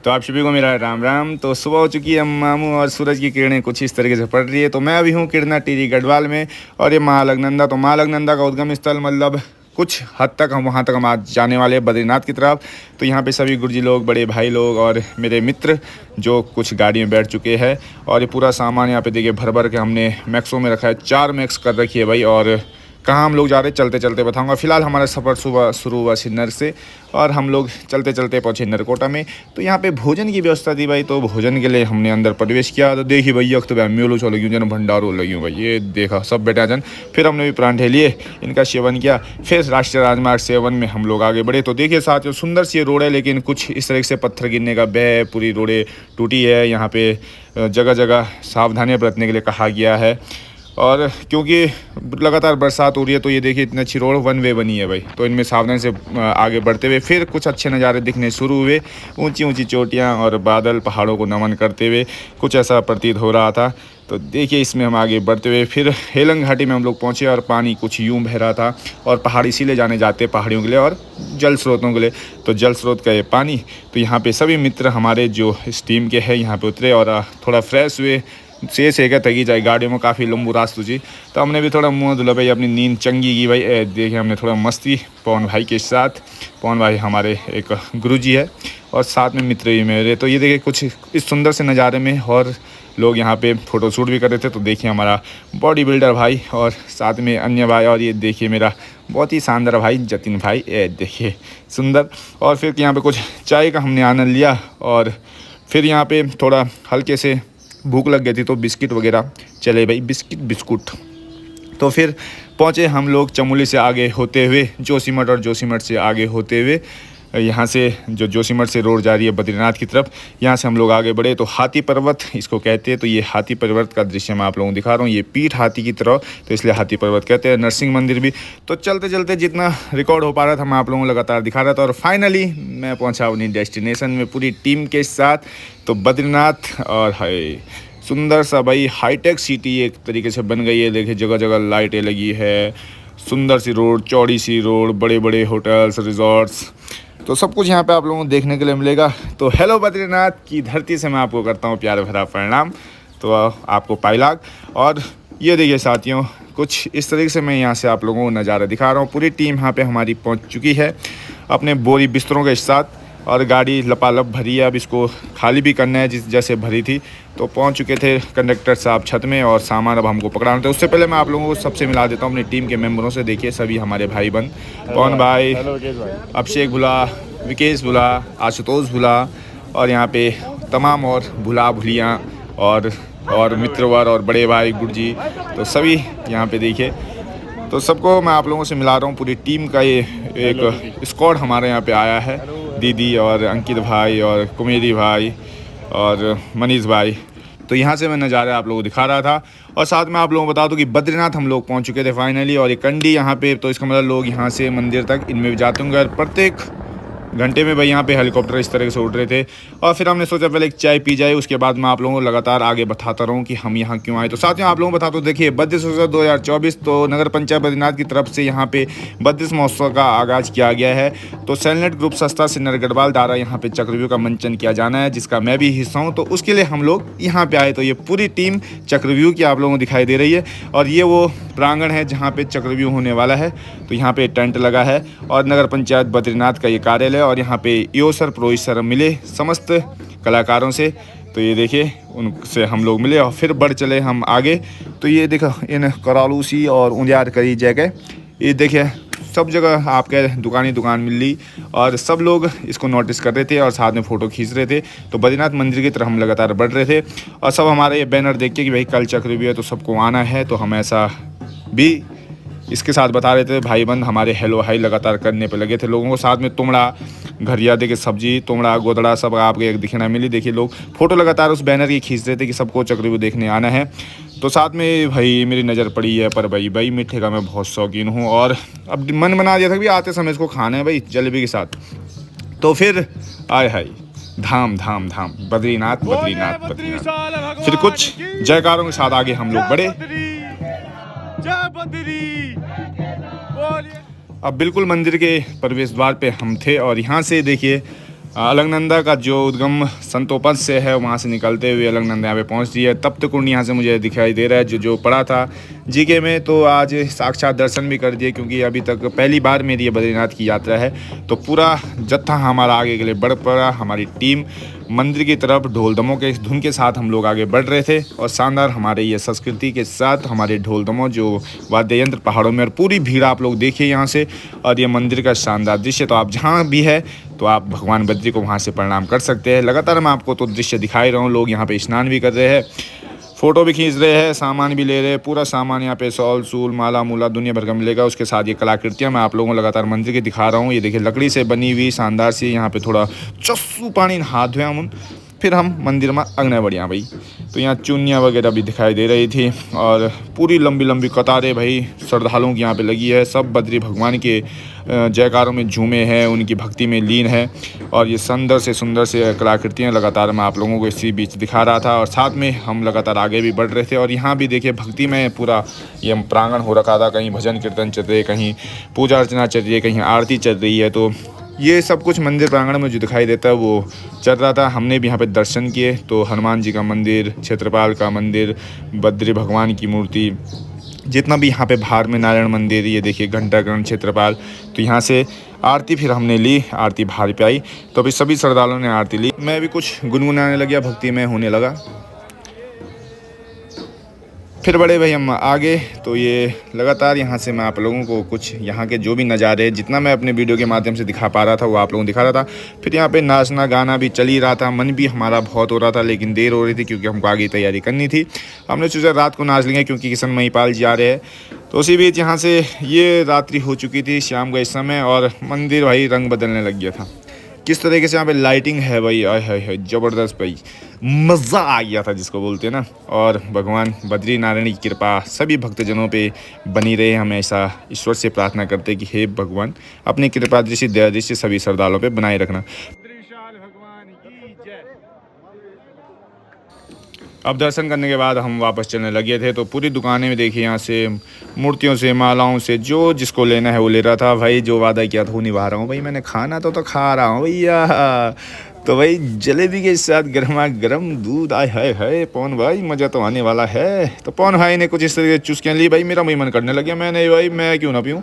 तो आप सभी को मेरा राम राम। तो सुबह हो चुकी है मामू और सूरज की किरणें कुछ इस तरीके से पड़ रही है। तो मैं अभी हूँ किरना टिहरी गढ़वाल में और ये माँ अलकनंदा। तो माँ अलकनंदा का उद्गम स्थल मतलब कुछ हद तक हम वहाँ तक हम आज जाने वाले हैं बद्रीनाथ की तरफ। तो यहाँ पे सभी गुरुजी लोग, बड़े भाई लोग और मेरे मित्र जो कुछ गाड़ी में बैठ चुके हैं और ये पूरा सामान यहाँ पे देखिए भर भर के हमने मैक्सों में रखा है। 4 मैक्स कर रखी है भाई। और कहाँ हम लोग जा रहे हैं चलते चलते बताऊंगा। फ़िलहाल हमारा सफ़र सुबह शुरू हुआ सिन्नर से और हम लोग चलते चलते पहुँचे नरकोटा में। तो यहाँ पे भोजन की व्यवस्था थी भाई। तो भोजन के लिए हमने अंदर प्रवेश किया। तो देखिए भैया तो म्यूलो चो लगी जन भंडारो लगी भाई, ये देखा सब बेटा जन। फिर हमने भी परांठे लिए, इनका सेवन किया। फिर राष्ट्रीय राजमार्ग 7 में हम लोग आगे बढ़े। तो देखिए साथियों सुंदर सी रोड है, लेकिन कुछ इस तरह से पत्थर गिरने का भय, पूरी रोडें टूटी है। यहाँ पे जगह जगह सावधानियाँ बरतने के लिए कहा गया है। और क्योंकि लगातार बरसात हो रही है तो ये देखिए इतनी अच्छी रोड 1 वे बनी है भाई। तो इनमें सावधानी से आगे बढ़ते हुए फिर कुछ अच्छे नज़ारे दिखने शुरू हुए। ऊंची ऊंची चोटियां और बादल पहाड़ों को नमन करते हुए कुछ ऐसा प्रतीत हो रहा था। तो देखिए इसमें हम आगे बढ़ते हुए फिर हेलंग घाटी में हम लोग पहुँचे और पानी कुछ यूँ बह रहा था। और पहाड़ी इसीलिए जाने जाते पहाड़ियों के लिए और जल स्रोतों के लिए। तो जल स्रोत का ये पानी, तो यहाँ पे सभी मित्र हमारे जो इस टीम के हैं यहाँ पे उतरे और थोड़ा फ्रेश हुए। से क्या थकी जाए, गाड़ियों में काफ़ी लंबू रास्ता जी। तो हमने भी थोड़ा मुँह धुला भाई, अपनी नींद चंगी की भाई। देखिए हमने थोड़ा मस्ती पवन भाई के साथ। पवन भाई हमारे एक गुरुजी है और साथ में मित्र भी मेरे। तो ये देखिए कुछ इस सुंदर से नज़ारे में और लोग यहाँ पे फ़ोटोशूट भी कर रहे थे। तो देखिए हमारा बॉडी बिल्डर भाई और साथ में अन्य भाई। और ये देखिए मेरा बहुत ही शानदार भाई जतिन भाई, देखिए सुंदर। और फिर यहाँ पे कुछ चाय का हमने आनंद लिया और फिर यहाँ पे थोड़ा हल्के से भूख लग गई थी तो बिस्किट वगैरह चले भाई, बिस्कुट। तो फिर पहुँचे हम लोग चमोली से आगे होते हुए जोशीमठ और जोशीमठ से आगे होते हुए यहाँ से जो जोशीमठ से रोड जा रही है बद्रीनाथ की तरफ, यहाँ से हम लोग आगे बढ़े। तो हाथी पर्वत इसको कहते हैं। तो ये हाथी पर्वत का दृश्य मैं आप लोगों को दिखा रहा हूँ। ये पीठ हाथी की तरह, तो इसलिए हाथी पर्वत कहते हैं। नरसिंह मंदिर भी। तो चलते चलते जितना रिकॉर्ड हो पा रहा था मैं आप लोगों को लगातार दिखा रहा था। और फाइनली मैं पहुँचा अपनी डेस्टिनेशन में पूरी टीम के साथ। तो बद्रीनाथ और हाय सुंदर सा भाई हाईटेक सिटी एक तरीके से बन गई है। देखिए जगह जगह लाइटें लगी है, सुंदर सी रोड, चौड़ी सी रोड, बड़े बड़े होटल्स, रिजॉर्ट्स, तो सब कुछ यहाँ पे आप लोगों को देखने के लिए मिलेगा। तो हेलो बद्रीनाथ की धरती से मैं आपको करता हूँ प्यार भरा प्रणाम। तो आपको पाइलाग। और ये देखिए साथियों कुछ इस तरीके से मैं यहाँ से आप लोगों को नज़ारा दिखा रहा हूँ। पूरी टीम यहाँ पे हमारी पहुँच चुकी है अपने बोरी बिस्तरों के साथ। और गाड़ी लपालप भरी है, अब इसको खाली भी करना है जैसे भरी थी। तो पहुंच चुके थे कंडक्टर साहब छत में और सामान अब हमको पकड़ाना था। उससे पहले मैं आप लोगों को सबसे मिला देता हूं अपनी टीम के मेंबरों से। देखिए सभी हमारे भाई बंद, पवन भाई, अभिषेक भुला, विकेश भुला, आशुतोष भुला और यहाँ पे तमाम और भुला भुलियाँ और मित्रवर और बड़े भाई गुरुजी, तो सभी यहाँ पे देखिए। तो सबको मैं आप लोगों से मिला रहा हूँ। पूरी टीम का ये एक स्क्वाड हमारे यहाँ पे आया है। दीदी और अंकित भाई और कुमेरी भाई और मनीष भाई। तो यहाँ से मैं नज़ारा आप लोगों को दिखा रहा था। और साथ में आप लोगों को बता दूं कि बद्रीनाथ हम लोग पहुँच चुके थे फाइनली। और ये कंडी यहाँ पे, तो इसका मतलब लोग यहाँ से मंदिर तक इनमें भी जाते होंगे। और प्रत्येक घंटे में भाई यहाँ पे हेलीकॉप्टर इस तरह से उड़ रहे थे। और फिर हमने सोचा पहले एक चाय पी जाए, उसके बाद मैं आप लोगों को लगातार आगे बताता रहूँ कि हम यहाँ क्यों आए। तो साथ में आप लोगों को बता दो, देखिए 32 अगस्त 2024 तो नगर पंचायत बद्रीनाथ की तरफ से यहाँ पे 32 महोत्सव का आगाज़ किया गया है। तो सेलनेट ग्रुप संस्था सिन्नर गढ़वाल द्वारा यहाँ पे चक्रव्यूह का मंचन किया जाना है, जिसका मैं भी हिस्सा हूँ। तो उसके लिए हम लोग यहाँ पे आए। तो ये पूरी टीम चक्रव्यूह की आप लोगों को दिखाई दे रही है। और ये वो प्रांगण है जहाँ पे चक्रव्यूह होने वाला है। तो यहाँ पे टेंट लगा है और नगर पंचायत बद्रीनाथ का ये कार्यालय। और यहाँ पे सर पुरोहित सर मिले समस्त कलाकारों से। तो ये देखिए उनसे हम लोग मिले और फिर बढ़ चले हम आगे। तो ये देखो इन करालूसी और उंजार करी जगह, ये देखिए सब जगह आपके दुकान मिल ली और सब लोग इसको नोटिस कर रहे थे और साथ में फ़ोटो खींच रहे थे। तो बद्रीनाथ मंदिर की तरफ हम लगातार बढ़ रहे थे और सब हमारे ये बैनर देख के कि भाई कल चक्रव्यूह है तो सबको आना है। तो हम ऐसा भी इसके साथ बता रहे थे। भाईबंद हमारे हेलो हाई लगातार करने पे लगे थे लोगों को। साथ में तुमड़ा, घरिया देखिए सब्जी, तुमड़ा, गोदड़ा सब आपको एक दिखना मिली। देखिए लोग फ़ोटो लगातार उस बैनर की खींच रहे थे कि सबको चक्रव्यूह देखने आना है। तो साथ में भाई मेरी नज़र पड़ी है पर भाई मीठे का मैं बहुत शौकीन हूँ और अब मन बना दिया था कि आते समय इसको खाना है भाई जलेबी के साथ। तो फिर आए हाय धाम धाम धाम बद्रीनाथ बद्रीनाथ बद्रीनाथ। फिर कुछ जयकारों के साथ आगे हम लोग बढ़े। अब बिल्कुल मंदिर के प्रवेश द्वार पे हम थे और यहाँ से देखिए अलकनंदा का जो उद्गम संतोपद से है वहाँ से निकलते हुए अलकनंदा यहाँ पे पहुँचती है। तप्त कुंड यहाँ से मुझे दिखाई दे रहा है, जो पड़ा था जीके में। तो आज साक्षात दर्शन भी कर दिए, क्योंकि अभी तक पहली बार मेरी ये बद्रीनाथ की यात्रा है। तो पूरा जत्था हमारा आगे के लिए बढ़ पड़ा। हमारी टीम मंदिर की तरफ ढोल दमों के धुन के साथ हम लोग आगे बढ़ रहे थे, और शानदार हमारे ये संस्कृति के साथ हमारे ढोल दमों जो वाद्य यंत्र पहाड़ों में, और पूरी भीड़ आप लोग देखिए यहाँ से, और ये मंदिर का शानदार दृश्य। तो आप जहाँ भी है तो आप भगवान बद्री को वहाँ से प्रणाम कर सकते हैं। लगातार मैं आपको तो दृश्य दिखा ही रहा हूँ। लोग यहाँ पे स्नान भी कर रहे हैं, फ़ोटो भी खींच रहे हैं, सामान भी ले रहे हैं। पूरा सामान यहाँ पे सॉल सूल माला मूला दुनिया भर का मिलेगा। उसके साथ ये कलाकृतियाँ मैं आप लोगों को लगातार मंदिर के दिखा रहा हूँ। ये देखिए लकड़ी से बनी हुई शानदार सी, यहाँ पे थोड़ा चस्सू पानी हाथ धोया हम, फिर हम मंदिर में अग्नि बढ़िया भाई। तो यहाँ चुनियाँ वगैरह भी दिखाई दे रही थी, और पूरी लंबी लंबी कतारें भाई श्रद्धालुओं की यहाँ पे लगी है। सब बद्री भगवान के जयकारों में झूमे हैं, उनकी भक्ति में लीन है। और ये सुंदर से कलाकृतियाँ लगातार मैं आप लोगों को इसी बीच दिखा रहा था, और साथ में हम लगातार आगे भी बढ़ रहे थे। और यहाँ भी देखिए भक्ति में पूरा ये प्रांगण हो रखा था। कहीं भजन कीर्तन चल रहे, कहीं पूजा अर्चना चल रही है, कहीं आरती चल रही है। तो ये सब कुछ मंदिर प्रांगण में जो दिखाई देता है वो चल रहा था। हमने भी यहाँ पे दर्शन किए। तो हनुमान जी का मंदिर, क्षेत्रपाल का मंदिर, बद्री भगवान की मूर्ति, जितना भी यहाँ पे बाहर में नारायण मंदिर, ये देखिए घंटाकर्ण क्षेत्रपाल। तो यहाँ से आरती फिर हमने ली, आरती बाहर पे आई। तो अभी सभी श्रद्धालुओं ने आरती ली, मैं भी कुछ गुनगुनाने लग गया, भक्ति में होने लगा। फिर बड़े भाई हम आगे। तो ये लगातार यहाँ से मैं आप लोगों को कुछ यहाँ के जो भी नज़ारे जितना मैं अपने वीडियो के माध्यम से दिखा पा रहा था वो आप लोगों को दिखा रहा था। फिर यहाँ पे नाचना गाना भी चल ही रहा था, मन भी हमारा बहुत हो रहा था, लेकिन देर हो रही थी क्योंकि हमको आगे तैयारी करनी थी। हमने सोचा रात को नाच लेंगे क्योंकि किशन महिपाल जी आ रहे हैं। तो उसी बीच यहाँ से ये रात्रि हो चुकी थी, शाम का इस समय, और मंदिर भाई रंग बदलने लग गया था। किस तरीके से यहाँ पे लाइटिंग है भाई, आय हाय हाय ज़बरदस्त भाई, मज़ा आ गया था जिसको बोलते हैं ना। और भगवान बद्री नारायण की कृपा सभी भक्तजनों पे बनी रहे। हमेशा ईश्वर से प्रार्थना करते हैं कि हे भगवान अपनी कृपा दृष्टि दया दृष्टि सभी श्रद्धालुओं पे बनाए रखना। अब दर्शन करने के बाद हम वापस चलने लगे थे। तो पूरी दुकानें में देखिए, यहाँ से मूर्तियों से मालाओं से जो जिसको लेना है वो ले रहा था। भाई जो वादा किया था वो निभा रहा हूँ भाई, मैंने खाना तो खा रहा हूँ भैया। तो भाई जलेबी के साथ गर्मा गर्म दूध, आय हाय हाय पवन भाई मज़ा तो आने वाला है। तो पवन भाई ने कुछ इस तरह की चुस्कियाँ ली, भाई मेरा वही मन करने लग गया, मैंने भाई मैं क्यों ना पीऊँ।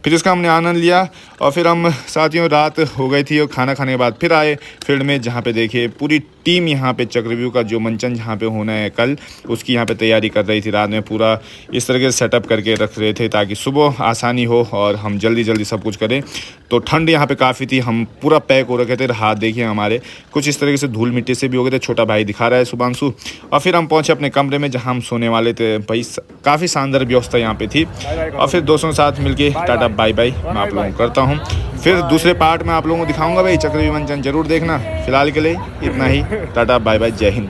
फिर इसका हमने आनंद लिया, और फिर हम साथियों रात हो गई थी, और खाना खाने के बाद फिर आए फील्ड में, जहाँ पे देखिए पूरी टीम यहाँ पे चक्रव्यूह का जो मंचन जहाँ पे होना है कल, उसकी यहाँ पे तैयारी कर रही थी। रात में पूरा इस तरह से सेटअप करके रख रहे थे ताकि सुबह आसानी हो और हम जल्दी जल्दी सब कुछ करें। तो ठंड यहाँ पे काफ़ी थी, हम पूरा पैक हो रखे थे। हाथ देखिए हमारे कुछ इस तरीके से धूल मिट्टी से भी हो गए थे। छोटा भाई दिखा रहा है शुभांशु। और फिर हम पहुँचे अपने कमरे में जहाँ हम सोने वाले थे। भाई काफ़ी शानदार व्यवस्था यहाँ पे थी। और फिर दोस्तों के साथ मिलके टाटा बाय बाय मैं आप लोगों को करता हूँ। फिर दूसरे पार्ट में आप लोगों को दिखाऊंगा भाई चक्रव्यूह मंचन, जरूर देखना। फिलहाल के लिए इतना ही, टाटा बाय बाय, जय हिंद।